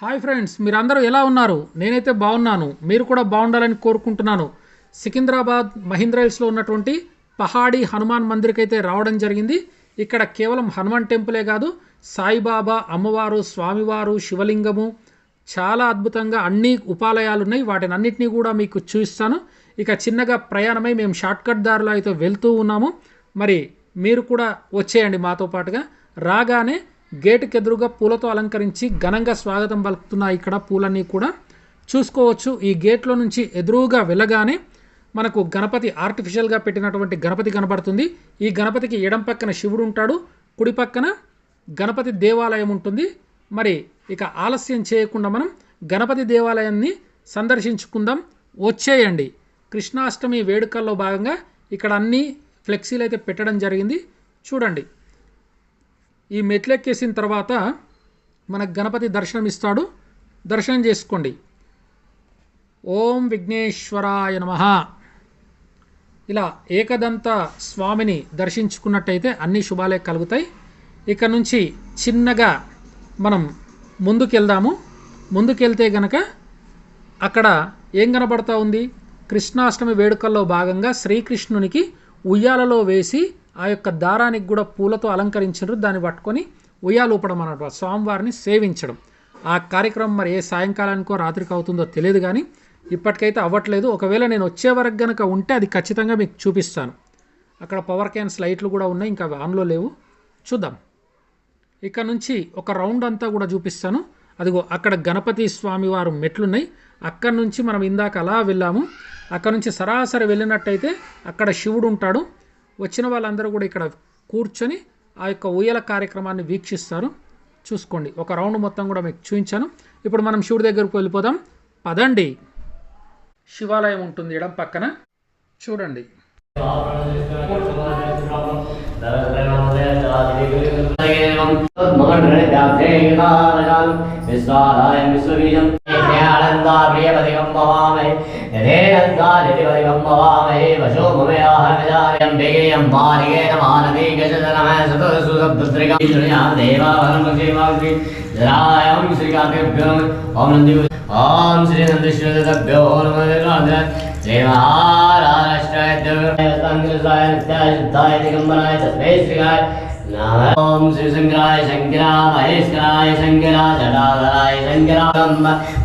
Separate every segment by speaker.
Speaker 1: Hi friends, మీరందరూ ఎలా ఉన్నారు? నేనైతే బాగున్నాను. మీరు కూడా బాగుండాలని కోరుకుంటున్నాను. సికింద్రాబాద్ మహీంద్రా హిల్స్లో ఉన్నటువంటి పహాడీ హనుమాన్ మందిర్కి అయితే రావడం జరిగింది. ఇక్కడ కేవలం హనుమాన్ టెంపులే కాదు, సాయిబాబా, అమ్మవారు, స్వామివారు, శివలింగము, చాలా అద్భుతంగా అన్ని ఉపాలయాలు ఉన్నాయి. వాటిని అన్నింటినీ కూడా మీకు చూపిస్తాను. ఇక చిన్నగా ప్రయాణమై మేము షార్ట్కట్ దారిలో అయితే వెళ్తూ ఉన్నాము. మరి మీరు కూడా వచ్చేయండి మాతో పాటుగా. రాగానే గేటుకి ఎదురుగా పూలతో అలంకరించి ఘనంగా స్వాగతం పలుకుతున్న ఇక్కడ పూలన్నీ కూడా చూసుకోవచ్చు. ఈ గేట్లో నుంచి ఎదురుగా వెళ్ళగానే మనకు గణపతి ఆర్టిఫిషియల్గా పెట్టినటువంటి గణపతి కనబడుతుంది. ఈ గణపతికి ఎడం పక్కన శివుడు ఉంటాడు, కుడి పక్కన గణపతి దేవాలయం ఉంటుంది. మరి ఇక ఆలస్యం చేయకుండా మనం గణపతి దేవాలయాన్ని సందర్శించుకుందాం. వచ్చేయండి. కృష్ణాష్టమి వేడుకల్లో భాగంగా ఇక్కడ అన్ని ఫ్లెక్సీలు అయితే పెట్టడం జరిగింది. చూడండి, ఈ మెట్లెక్కేసిన తర్వాత మనకు గణపతి దర్శనం ఇస్తాడు. దర్శనం చేసుకోండి. ఓం విఘ్నేశ్వరాయ నమః. ఇలా ఏకదంత స్వామిని దర్శించుకున్నట్టయితే అన్ని శుభాలే కలుగుతాయి. ఇక నుంచి చిన్నగా మనం ముందుకెళ్దాము. ముందుకెళ్తే గనక అక్కడ ఏం కనబడతా ఉంది? కృష్ణాష్టమి వేడుకల్లో భాగంగా శ్రీకృష్ణునికి ఉయ్యాలలో వేసి ఆ యొక్క దారానికి కూడా పూలతో అలంకరించారు. దాన్ని పట్టుకొని ఉయ్యాలూపడం అన్నమాట, స్వామివారిని సేవించడం. ఆ కార్యక్రమం మరి ఏ సాయంకాలానికో రాత్రికి అవుతుందో తెలియదు, కానీ ఇప్పటికైతే అవ్వట్లేదు. ఒకవేళ నేను వచ్చే వరకు కనుక ఉంటే అది ఖచ్చితంగా మీకు చూపిస్తాను. అక్కడ పవర్ క్యాన్స్ లైట్లు కూడా ఉన్నాయి, ఇంకా ఆన్లో లేవు. చూద్దాం. ఇక్కడ నుంచి ఒక రౌండ్ అంతా కూడా చూపిస్తాను. అదిగో అక్కడ గణపతి స్వామివారు మెట్లున్నాయి. అక్కడి నుంచి మనం ఇందాక అలా వెళ్ళాము. అక్కడ నుంచి సరాసరి వెళ్ళినట్టయితే అక్కడ శివుడు ఉంటాడు. వచ్చిన వాళ్ళందరూ కూడా ఇక్కడ కూర్చొని ఆ యొక్క ఉయ్యల కార్యక్రమాన్ని వీక్షిస్తారు. చూసుకోండి. ఒక రౌండ్ మొత్తం కూడా మీకు చూపించాను. ఇప్పుడు మనం శివుడి దగ్గరకు వెళ్ళిపోదాం. పదండి. శివాలయం ఉంటుంది ఎడం పక్కన. చూడండి.
Speaker 2: ఓం శ్రీ నందీశ్వరభ్యో నమః. శ్రీ మహారాష్ట్రాయ దిగంబరాయ తస్మై శ్రీగాయ నమః. ఓం శ్రీ శంకరాయ శంకర మహేశ్వరాయ శంకర జటాధరాయ శంకర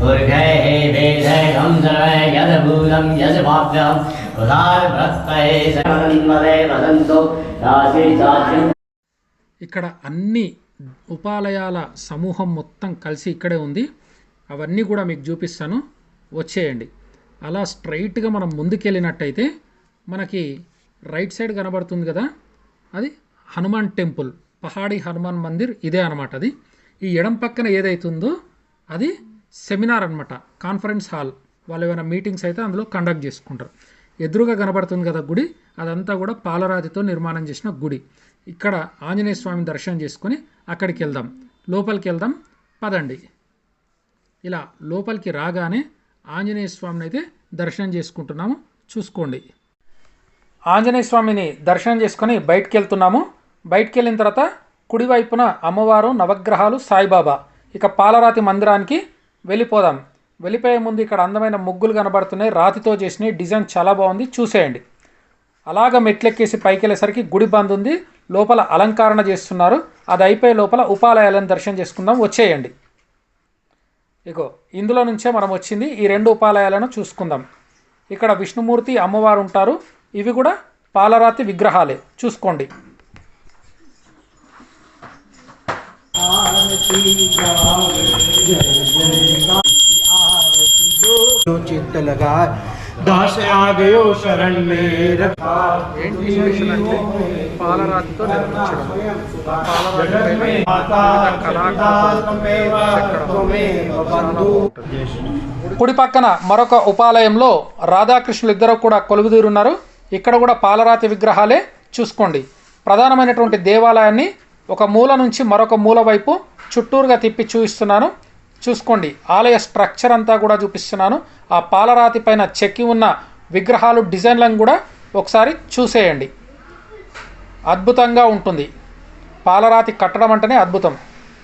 Speaker 2: ఊర్ఘై వేదం సర్వే యద్భూతం యజ్భావ్యం ఉదారభ్రత్తై శరణన్మదే వదంతో దాసి చాచ్యం.
Speaker 1: ఇక్కడ అన్ని ఉపాలయాల సమూహం మొత్తం కలిసి ఇక్కడే ఉంది. అవన్నీ కూడా మీకు చూపిస్తాను. వచ్చేయండి. అలా స్ట్రైట్గా మనం ముందుకెళ్ళినట్టయితే మనకి రైట్ సైడ్ కనబడుతుంది కదా, అది హనుమాన్ టెంపుల్, పహాడీ హనుమాన్ మందిర్ ఇదే అనమాట. అది ఈ ఎడం పక్కన ఏదైతుందో అది సెమినార్ అనమాట, కాన్ఫరెన్స్ హాల్. వాళ్ళు ఏమైనా మీటింగ్స్ అయితే అందులో కండక్ట్ చేసుకుంటారు. ఎదురుగా కనబడుతుంది కదా గుడి, అదంతా కూడా పాలరాతితో నిర్మాణం చేసిన గుడి. ఇక్కడ ఆంజనేయ స్వామిని దర్శనం చేసుకొని అక్కడికి వెళ్దాం. లోపలికి వెళ్దాం. పదండి. ఇలా లోపలికి రాగానే ఆంజనేయ స్వామిని అయితే దర్శనం చేసుకుంటున్నాము. చూసుకోండి. ఆంజనేయ స్వామిని దర్శనం చేసుకొని బయటికి వెళ్తున్నాము. బయటికి వెళ్ళిన తర్వాత కుడివైపున అమ్మవారు, నవగ్రహాలు, సాయిబాబా. ఇక పాలరాతి మందిరానికి వెళ్ళిపోదాం. వెళ్ళిపోయే ముందు ఇక్కడ అందమైన ముగ్గులు కనబడుతున్నాయి, రాతితో చేసినాయి. డిజైన్ చాలా బాగుంది. చూసేయండి. అలాగ మెట్లెక్కేసి పైకి వెళ్ళేసరికి గుడి బంద్ ఉంది. లోపల అలంకరణ చేస్తున్నారు. అది అయిపోయే లోపల ఉపాలయాలను దర్శనం చేసుకుందాం. వచ్చేయండి. ఇగో ఇందులో నుంచే మనం వచ్చింది. ఈ రెండు ఉపాలయాలను చూసుకుందాం. ఇక్కడ విష్ణుమూర్తి, అమ్మవారు ఉంటారు. ఇవి కూడా పాలరాతి విగ్రహాలే. చూసుకోండి.
Speaker 3: चित्त लगा दास आ गयो शरण में
Speaker 1: ఏంటి స్పెషల్ అంటే పాలరాతితో నిర్మించడం. కుడి పక్కన మరొక ఉపాలయంలో రాధాకృష్ణులు ఇద్దరు కూడా కొలువుదీరున్నారు. ఇక్కడ కూడా పాలరాతి విగ్రహాలే. చూసుకోండి. ప్రధానమైనటువంటి దేవాలయాన్ని ఒక మూల నుంచి మరొక మూల వైపు చుట్టూరుగా తిప్పి చూపిస్తున్నాను. చూసుకోండి. ఆలయ స్ట్రక్చర్ అంతా కూడా చూపిస్తున్నాను. ఆ పాలరాతి పైన చెక్కి ఉన్న విగ్రహాలు, డిజైన్లను కూడా ఒకసారి చూసేయండి. అద్భుతంగా ఉంటుంది. పాలరాతి కట్టడం అంటేనే అద్భుతం.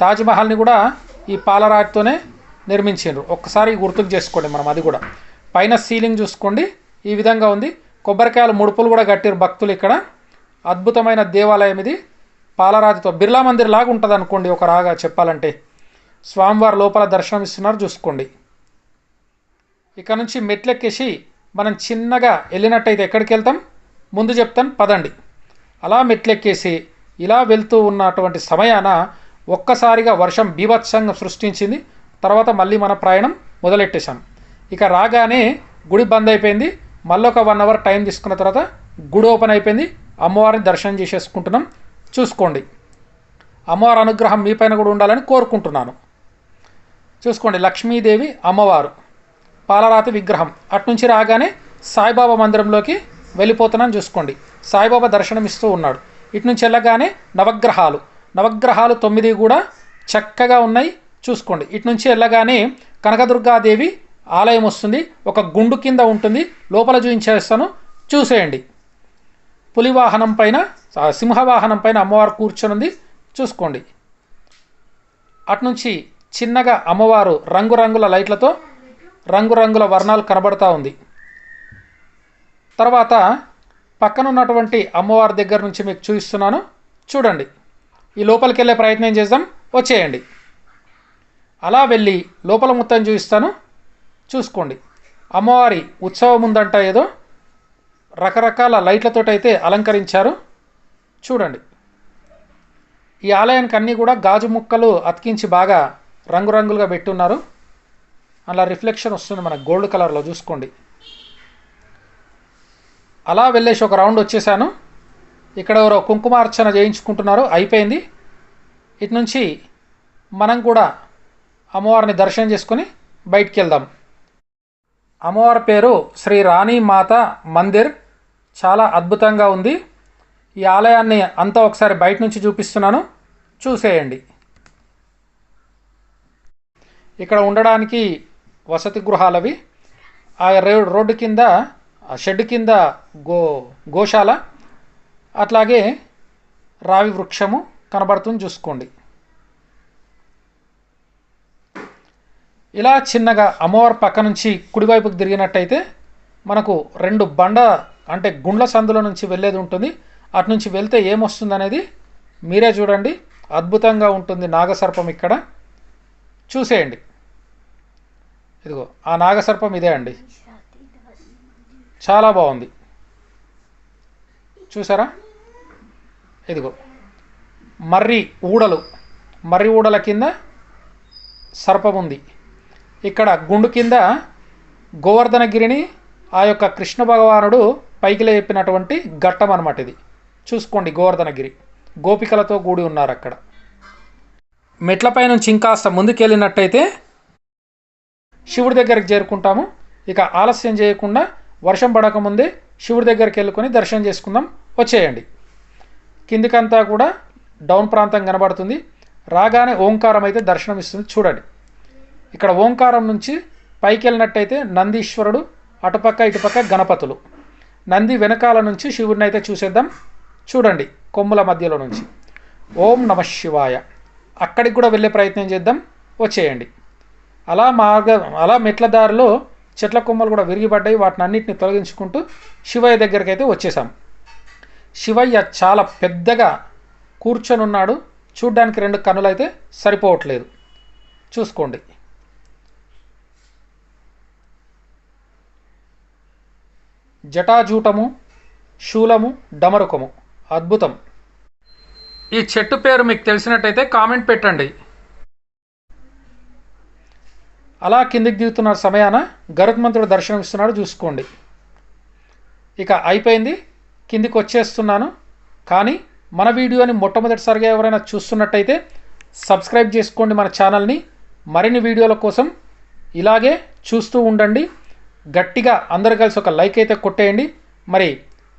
Speaker 1: తాజ్మహల్ని కూడా ఈ పాలరాతితోనే నిర్మించారు. ఒక్కసారి గుర్తుకు చేసుకోండి మనం అది కూడా. పైన సీలింగ్ చూసుకోండి ఈ విధంగా ఉంది. కొబ్బరికాయలు ముడుపులు కూడా కట్టారు భక్తులు. ఇక్కడ అద్భుతమైన దేవాలయం ఇది. పాలరాతితో బిర్లా మందిర్ లాగా ఉంటుంది అనుకోండి ఒక రాగా చెప్పాలంటే. స్వామివారి లోపల దర్శనం ఇస్తున్నారు చూసుకోండి. ఇక్కడ నుంచి మెట్లెక్కేసి మనం చిన్నగా వెళ్ళినట్టయితే ఎక్కడికి వెళ్తాం ముందు చెప్తాను పదండి. అలా మెట్లెక్కేసి ఇలా వెళ్తూ ఉన్నటువంటి సమయాన ఒక్కసారిగా వర్షం బీభత్సంగా సృష్టించింది. తర్వాత మళ్ళీ మన ప్రయాణం మొదలెట్టేశాం. ఇక రాగానే గుడి బంద్ అయిపోయింది. మళ్ళీ ఒక 1 అవర్ టైం తీసుకున్న తర్వాత గుడి ఓపెన్ అయిపోయింది. అమ్మవారిని దర్శనం చేసేసుకుంటున్నాం. చూసుకోండి అమ్మవారి అనుగ్రహం మీ పైన కూడా ఉండాలని కోరుకుంటున్నాను. చూసుకోండి లక్ష్మీదేవి అమ్మవారు పాలరాతి విగ్రహం. అట్నుంచి రాగానే సాయిబాబా మందిరంలోకి వెళ్ళిపోతున్నాను చూసుకోండి. సాయిబాబా దర్శనం ఇస్తూ ఉన్నాడు. ఇటు నుంచి వెళ్ళగానే నవగ్రహాలు 9 కూడా చక్కగా ఉన్నాయి చూసుకోండి. ఇటు నుంచి వెళ్ళగానే కనకదుర్గాదేవి ఆలయం వస్తుంది. ఒక గుండు కింద ఉంటుంది. లోపల చూపించేస్తాను చూసేయండి. పులి వాహనం పైన సింహవాహనం పైన అమ్మవారు కూర్చొని చూసుకోండి. అటునుంచి చిన్నగా అమ్మవారు రంగురంగుల లైట్లతో రంగురంగుల వర్ణాలు కనబడతా ఉంది. తర్వాత పక్కన ఉన్నటువంటి అమ్మవారి దగ్గర నుంచి మీకు చూపిస్తున్నాను చూడండి. ఈ లోపలికి వెళ్ళే ప్రయత్నం చేద్దాం వచ్చేయండి. అలా వెళ్ళి లోపల మొత్తం చూపిస్తాను చూసుకోండి. అమ్మవారి ఉత్సవం ఉందంట ఏదో రకరకాల లైట్లతోటైతే అలంకరించారు చూడండి. ఈ ఆలయానికి అన్నీ కూడా గాజు ముక్కలు అతికించి బాగా రంగురంగులుగా పెట్టున్నారు. అలా రిఫ్లెక్షన్ వస్తుంది మన గోల్డ్ కలర్లో చూసుకోండి. అలా వెళ్ళేసి ఒక రౌండ్ వచ్చేసాను. ఇక్కడ ఎవరో కుంకుమార్చన చేయించుకుంటున్నారు అయిపోయింది. ఇటు నుంచి మనం కూడా అమ్మవారిని దర్శనం చేసుకొని బయటికి వెళ్దాం. అమ్మవారి పేరు శ్రీ రాణి మాత మందిర్. చాలా అద్భుతంగా ఉంది. ఈ ఆలయాన్ని అంతా ఒకసారి బయట నుంచి చూపిస్తున్నాను చూసేయండి. ఇక్కడ ఉండడానికి వసతి గృహాలవి. ఆ రోడ్డు కింద షెడ్ కింద గోశాల అట్లాగే రావి వృక్షము కనబడుతుంది చూసుకోండి. ఇలా చిన్నగా అమ్మవారి పక్క నుంచి కుడివైపుకి తిరిగినట్టయితే మనకు 2 బండ అంటే గుండ్ల సందుల నుంచి వెళ్ళేది ఉంటుంది. అటు నుంచి వెళ్తే ఏమొస్తుంది అనేది మీరే చూడండి. అద్భుతంగా ఉంటుంది నాగసర్పం ఇక్కడ చూసేయండి. ఇదిగో ఆ నాగసర్పం ఇదే అండి. చాలా బాగుంది చూసారా. ఇదిగో మర్రి ఊడల కింద సర్పం ఉంది. ఇక్కడ గుండు కింద గోవర్ధనగిరిని ఆ యొక్క కృష్ణ భగవానుడు పైకి లేపినటువంటి ఘట్టం అన్నమాట ఇది చూసుకోండి. గోవర్ధనగిరి గోపికలతో కూడి ఉన్నారు అక్కడ. మెట్లపై నుంచి ఇంకాస్త ముందుకెళ్ళినట్టయితే శివుడి దగ్గరికి చేరుకుంటాము. ఇక ఆలస్యం చేయకుండా వర్షం పడకముందే శివుడి దగ్గరికి వెళ్ళుకొని దర్శనం చేసుకుందాం వచ్చేయండి. కిందికంతా కూడా డౌన్ ప్రాంతం కనబడుతుంది. రాగానే ఓంకారం అయితే దర్శనం ఇస్తుంది చూడండి. ఇక్కడ ఓంకారం నుంచి పైకి వెళ్ళినట్టయితే నందీశ్వరుడు, అటుపక్క ఇటుపక్క గణపతులు. నంది వెనకాల నుంచి శివుడిని అయితే చూసేద్దాం చూడండి కొమ్ముల మధ్యలో నుంచి. ఓం నమః శివాయ. అక్కడికి కూడా వెళ్ళే ప్రయత్నం చేద్దాం వచ్చేయండి. అలా మెట్ల దారిలో చెట్ల కొమ్మలు కూడా విరిగిపడ్డాయి. వాటిని అన్నింటిని తొలగించుకుంటూ శివయ్య దగ్గరికి అయితే వచ్చేసాం. శివయ్య చాలా పెద్దగా కూర్చొని ఉన్నాడు. చూడ్డానికి 2 కన్నులు అయితే సరిపోవట్లేదు చూసుకోండి. జటాజూటము, శూలము, డమరుకము అద్భుతం. ఈ చెట్టు పేరు మీకు తెలిసినట్టయితే కామెంట్ పెట్టండి. అలా కిందికి దిగుతున్న సమయాన గరుత్మంతుడు దర్శనం ఇస్తున్నాడు చూసుకోండి. ఇక అయిపోయింది కిందికి వచ్చేస్తున్నాను. కానీ మన వీడియోని మొట్టమొదటిసారిగా ఎవరైనా చూస్తున్నట్టయితే సబ్స్క్రైబ్ చేసుకోండి మన ఛానల్ని. మరిన్ని వీడియోల కోసం ఇలాగే చూస్తూ ఉండండి. గట్టిగా అందరు కలిసి ఒక లైక్ అయితే కొట్టేయండి. మరి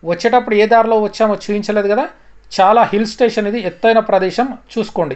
Speaker 1: వచ్చేటప్పుడు ఏ దారిలో వచ్చామో చూపించలేదు కదా. చాలా హిల్ స్టేషన్ ఇది, ఎత్తైన ప్రదేశం చూసుకోండి.